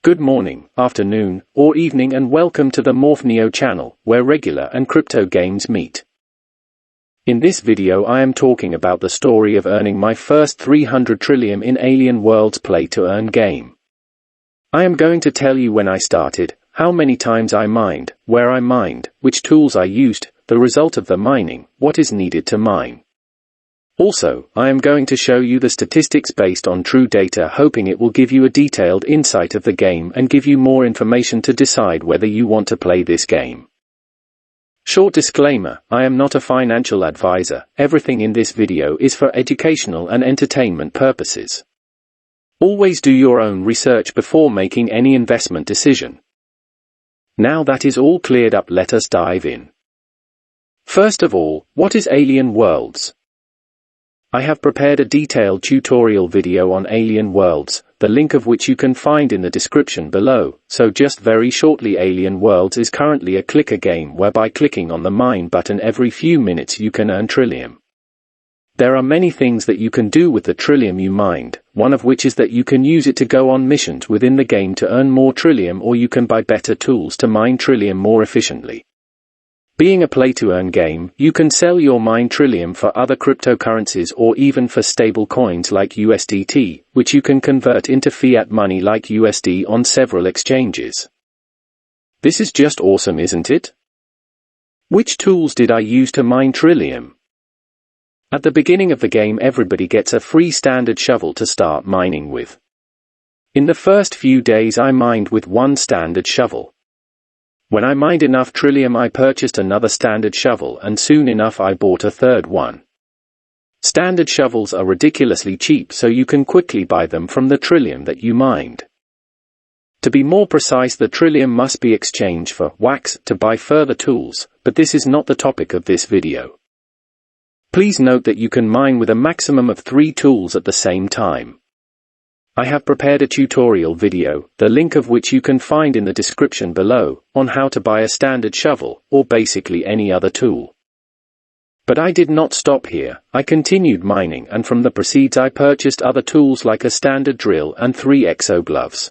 Good morning, afternoon, or evening, and welcome to the Morphneo channel, where regular and crypto games meet. In this video I am talking about the story of earning my first 300 Trilium in Alien Worlds play-to-earn game. I am going to tell you when I started, how many times I mined, where I mined, which tools I used, the result of the mining, what is needed to mine. Also, I am going to show you the statistics based on true data, hoping it will give you a detailed insight of the game and give you more information to decide whether you want to play this game. Short disclaimer, I am not a financial advisor, everything in this video is for educational and entertainment purposes. Always do your own research before making any investment decision. Now that is all cleared up, let us dive in. First of all, what is Alien Worlds? I have prepared a detailed tutorial video on Alien Worlds, the link of which you can find in the description below, so just very shortly, Alien Worlds is currently a clicker game whereby clicking on the mine button every few minutes you can earn Trilium. There are many things that you can do with the Trilium you mined, one of which is that you can use it to go on missions within the game to earn more Trilium, or you can buy better tools to mine Trilium more efficiently. Being a play-to-earn game, you can sell your mined Trilium for other cryptocurrencies or even for stable coins like USDT, which you can convert into fiat money like USD on several exchanges. This is just awesome, isn't it? Which tools did I use to mine Trilium? At the beginning of the game, everybody gets a free standard shovel to start mining with. In the first few days I mined with one standard shovel. When I mined enough Trilium I purchased another standard shovel, and soon enough I bought a third one. Standard shovels are ridiculously cheap, so you can quickly buy them from the Trilium that you mined. To be more precise, the Trilium must be exchanged for wax to buy further tools, but this is not the topic of this video. Please note that you can mine with a maximum of 3 tools at the same time. I have prepared a tutorial video, the link of which you can find in the description below, on how to buy a standard shovel, or basically any other tool. But I did not stop here, I continued mining, and from the proceeds I purchased other tools like a standard drill and 3 exo gloves.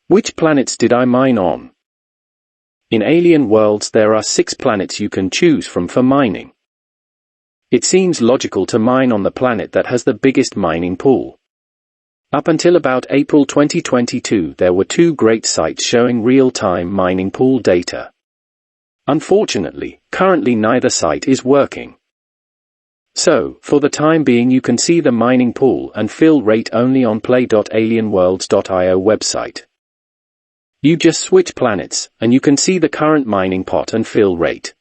Which planets did I mine on? In Alien Worlds there are 6 planets you can choose from for mining. It seems logical to mine on the planet that has the biggest mining pool. Up until about April 2022 there were 2 great sites showing real-time mining pool data. Unfortunately, currently neither site is working. So, for the time being you can see the mining pool and fill rate only on play.alienworlds.io website. You just switch planets, and you can see the current mining pot and fill rate.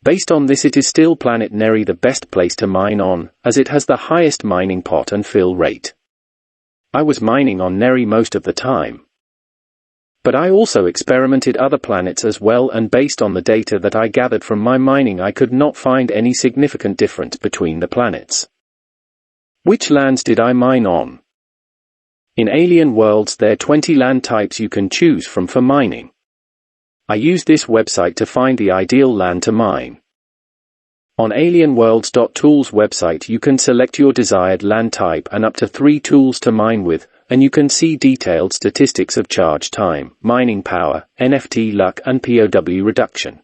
Based on this, it is still planet Neri the best place to mine on, as it has the highest mining pot and fill rate. I was mining on Neri most of the time. But I also experimented other planets as well, and based on the data that I gathered from my mining I could not find any significant difference between the planets. Which lands did I mine on? In Alien Worlds there are 20 land types you can choose from for mining. I used this website to find the ideal land to mine. On alienworlds.tools website you can select your desired land type and up to 3 tools to mine with, and you can see detailed statistics of charge time, mining power, NFT luck and POW reduction.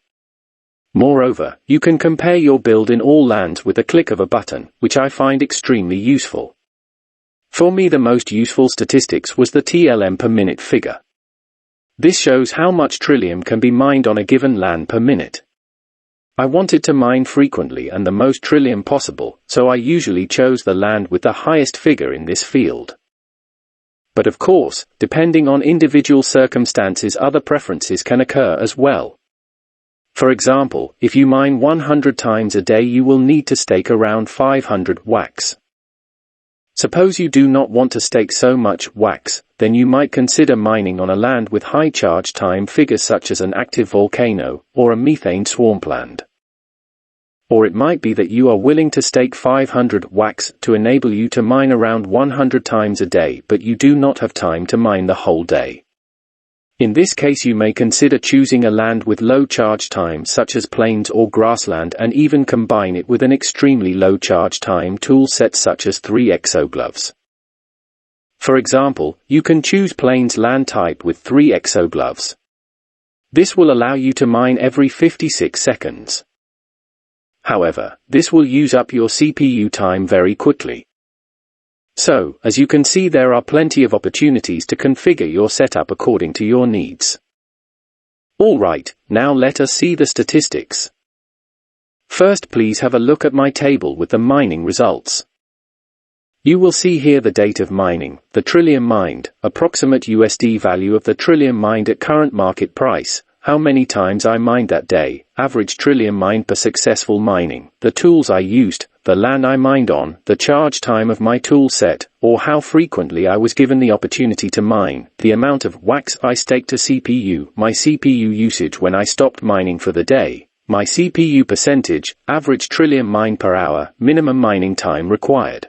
Moreover, you can compare your build in all lands with a click of a button, which I find extremely useful. For me the most useful statistics was the TLM per minute figure. This shows how much Trilium can be mined on a given land per minute. I wanted to mine frequently and the most Trilium possible, so I usually chose the land with the highest figure in this field. But of course, depending on individual circumstances other preferences can occur as well. For example, if you mine 100 times a day you will need to stake around 500 wax. Suppose you do not want to stake so much wax, then you might consider mining on a land with high charge time figures such as an active volcano, or a methane swampland. Or it might be that you are willing to stake 500 wax to enable you to mine around 100 times a day, but you do not have time to mine the whole day. In this case you may consider choosing a land with low charge time such as plains or grassland, and even combine it with an extremely low charge time tool set such as 3 exo gloves. For example, you can choose Plains land type with 3 exogloves. This will allow you to mine every 56 seconds. However, this will use up your CPU time very quickly. So, as you can see, there are plenty of opportunities to configure your setup according to your needs. Alright, now let us see the statistics. First, please have a look at my table with the mining results. You will see here the date of mining, the Trilium mined, approximate USD value of the Trilium mined at current market price, how many times I mined that day, average Trilium mined per successful mining, the tools I used, the LAN I mined on, the charge time of my tool set, or how frequently I was given the opportunity to mine, the amount of wax I staked to CPU, my CPU usage when I stopped mining for the day, my CPU percentage, average Trilium mine per hour, minimum mining time required.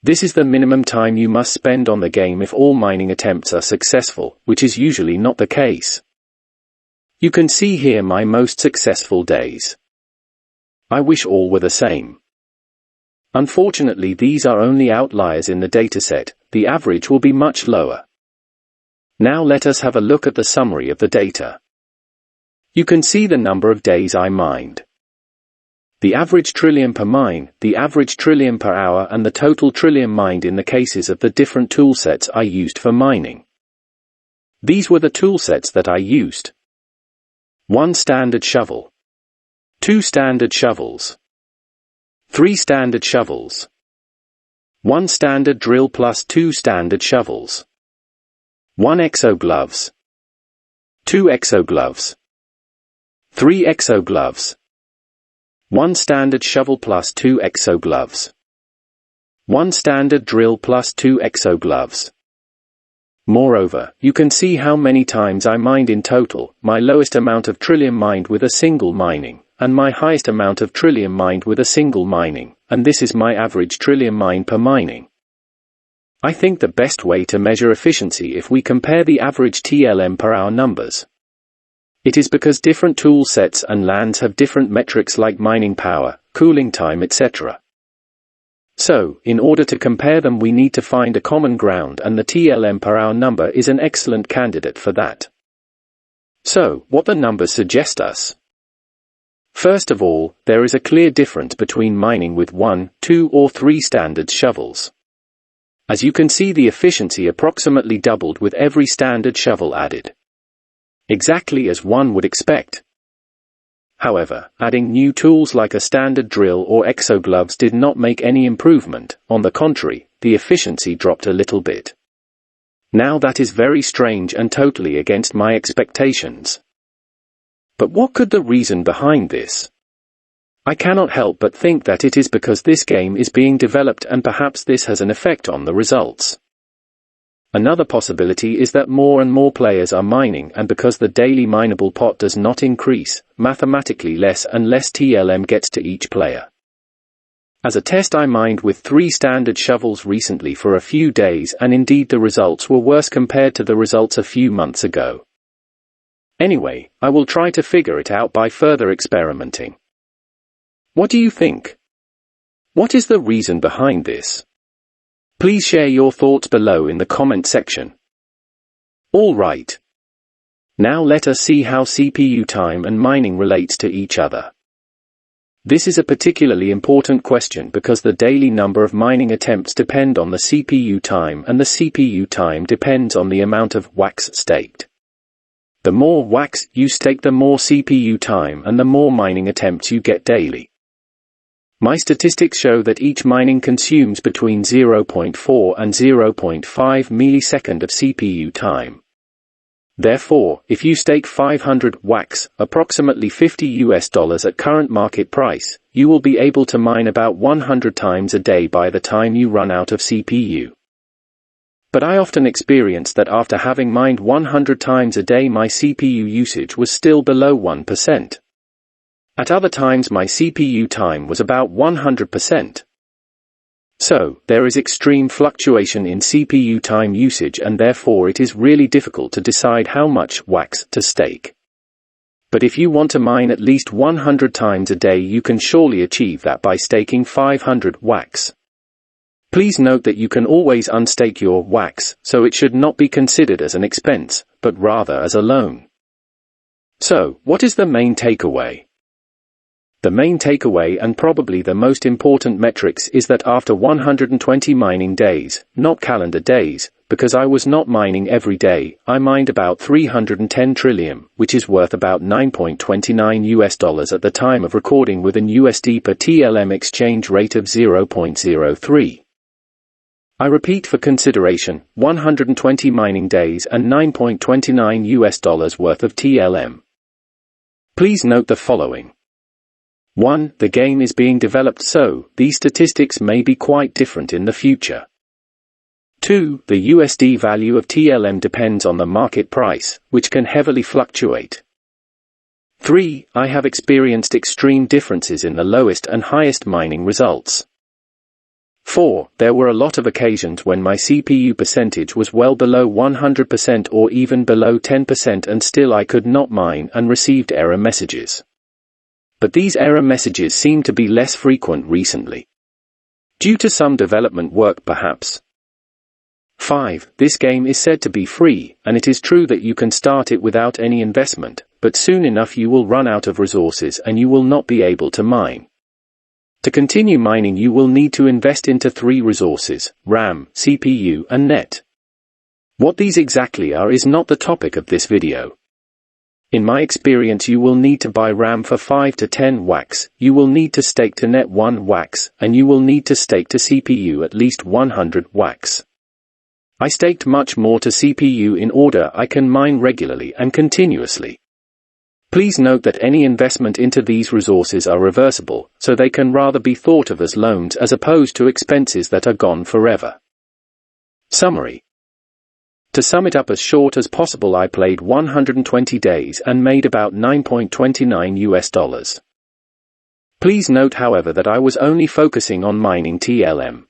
This is the minimum time you must spend on the game if all mining attempts are successful, which is usually not the case. You can see here my most successful days. I wish all were the same. Unfortunately, these are only outliers in the dataset, the average will be much lower. Now let us have a look at the summary of the data. You can see the number of days I mined, the average Trilium per mine, the average Trilium per hour, and the total Trilium mined in the cases of the different toolsets I used for mining. These were the toolsets that I used. 1 standard shovel, 2 standard shovels, 3 standard shovels, 1 standard drill plus 2 standard shovels, 1 exogloves, 2 exogloves, 3 exogloves, 1 standard shovel plus 2 exogloves, 1 standard drill plus 2 exogloves. Moreover, you can see how many times I mined in total, my lowest amount of Trilium mined with a single mining, and my highest amount of Trilium mined with a single mining, and this is my average Trilium mine per mining. I think the best way to measure efficiency if we compare the average TLM per hour numbers. It is because different tool sets and LANs have different metrics like mining power, cooling time, etc. So, in order to compare them, we need to find a common ground, and the TLM per hour number is an excellent candidate for that. So, what the numbers suggest us? First of all, there is a clear difference between mining with 1, 2 or 3 standard shovels. As you can see, the efficiency approximately doubled with every standard shovel added. Exactly as one would expect. However, adding new tools like a standard drill or exogloves did not make any improvement. On the contrary, the efficiency dropped a little bit. Now that is very strange and totally against my expectations. But what could the reason behind this? I cannot help but think that it is because this game is being developed, and perhaps this has an effect on the results. Another possibility is that more and more players are mining, and because the daily mineable pot does not increase, mathematically less and less TLM gets to each player. As a test, I mined with 3 standard shovels recently for a few days, and indeed the results were worse compared to the results a few months ago. Anyway, I will try to figure it out by further experimenting. What do you think? What is the reason behind this? Please share your thoughts below in the comment section. Alright. Now let us see how CPU time and mining relates to each other. This is a particularly important question because the daily number of mining attempts depend on the CPU time, and the CPU time depends on the amount of wax staked. The more wax you stake, the more CPU time and the more mining attempts you get daily. My statistics show that each mining consumes between 0.4 and 0.5 millisecond of CPU time. Therefore, if you stake 500 wax, approximately $50 at current market price, you will be able to mine about 100 times a day by the time you run out of CPU. But I often experience that after having mined 100 times a day, my CPU usage was still below 1%. At other times my CPU time was about 100%. So, there is extreme fluctuation in CPU time usage, and therefore it is really difficult to decide how much wax to stake. But if you want to mine at least 100 times a day, you can surely achieve that by staking 500 wax. Please note that you can always unstake your wax, so it should not be considered as an expense, but rather as a loan. So, what is the main takeaway? The main takeaway, and probably the most important metrics, is that after 120 mining days, not calendar days, because I was not mining every day, I mined about 310 Trilium, which is worth about $9.29 at the time of recording, with an USD per TLM exchange rate of 0.03. I repeat for consideration, 120 mining days and $9.29 worth of TLM. Please note the following. 1. The game is being developed, so these statistics may be quite different in the future. 2. The USD value of TLM depends on the market price, which can heavily fluctuate. 3. I have experienced extreme differences in the lowest and highest mining results. 4. There were a lot of occasions when my CPU percentage was well below 100% or even below 10%, and still I could not mine and received error messages. But these error messages seem to be less frequent recently. Due to some development work perhaps. 5. This game is said to be free, and it is true that you can start it without any investment, but soon enough you will run out of resources and you will not be able to mine. To continue mining you will need to invest into 3 resources: RAM, CPU and net. What these exactly are is not the topic of this video. In my experience you will need to buy RAM for 5 to 10 wax, you will need to stake to net 1 wax, and you will need to stake to CPU at least 100 wax. I staked much more to CPU in order I can mine regularly and continuously. Please note that any investment into these resources are reversible, so they can rather be thought of as loans as opposed to expenses that are gone forever. Summary. To sum it up as short as possible, I played 120 days and made about $9.29. Please note however that I was only focusing on mining TLM.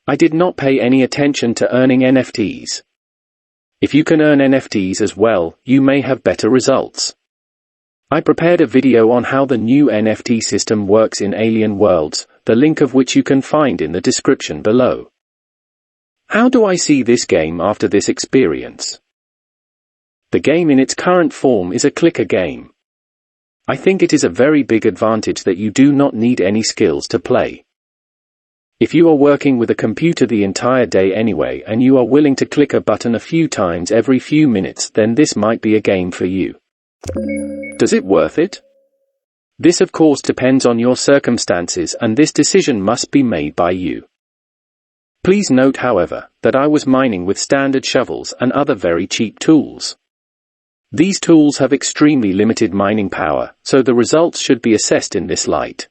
I did not pay any attention to earning NFTs. If you can earn NFTs as well, you may have better results. I prepared a video on how the new NFT system works in Alien Worlds, the link of which you can find in the description below. How do I see this game after this experience? The game in its current form is a clicker game. I think it is a very big advantage that you do not need any skills to play. If you are working with a computer the entire day anyway and you are willing to click a button a few times every few minutes, then this might be a game for you. Does it worth it? This of course depends on your circumstances, and this decision must be made by you. Please note however, that I was mining with standard shovels and other very cheap tools. These tools have extremely limited mining power, so the results should be assessed in this light.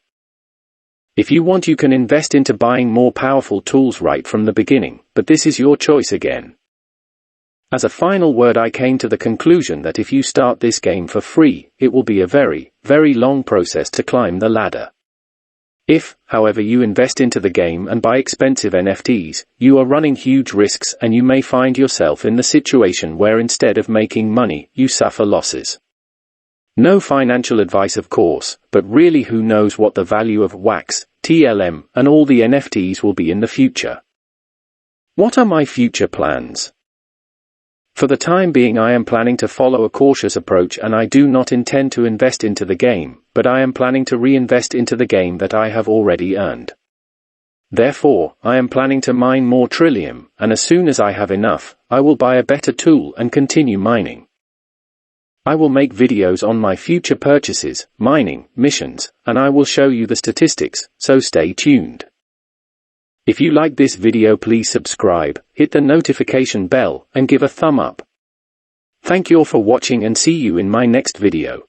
If you want you can invest into buying more powerful tools right from the beginning, but this is your choice again. As a final word, I came to the conclusion that if you start this game for free, it will be a very, very long process to climb the ladder. If, however, you invest into the game and buy expensive NFTs, you are running huge risks and you may find yourself in the situation where instead of making money, you suffer losses. No financial advice of course, but really who knows what the value of wax, TLM, and all the NFTs will be in the future. What are my future plans? For the time being I am planning to follow a cautious approach and I do not intend to invest into the game, but I am planning to reinvest into the game that I have already earned. Therefore, I am planning to mine more Trilium, and as soon as I have enough, I will buy a better tool and continue mining. I will make videos on my future purchases, mining, missions, and I will show you the statistics, so stay tuned. If you like this video, please subscribe, hit the notification bell, and give a thumb up. Thank you all for watching and see you in my next video.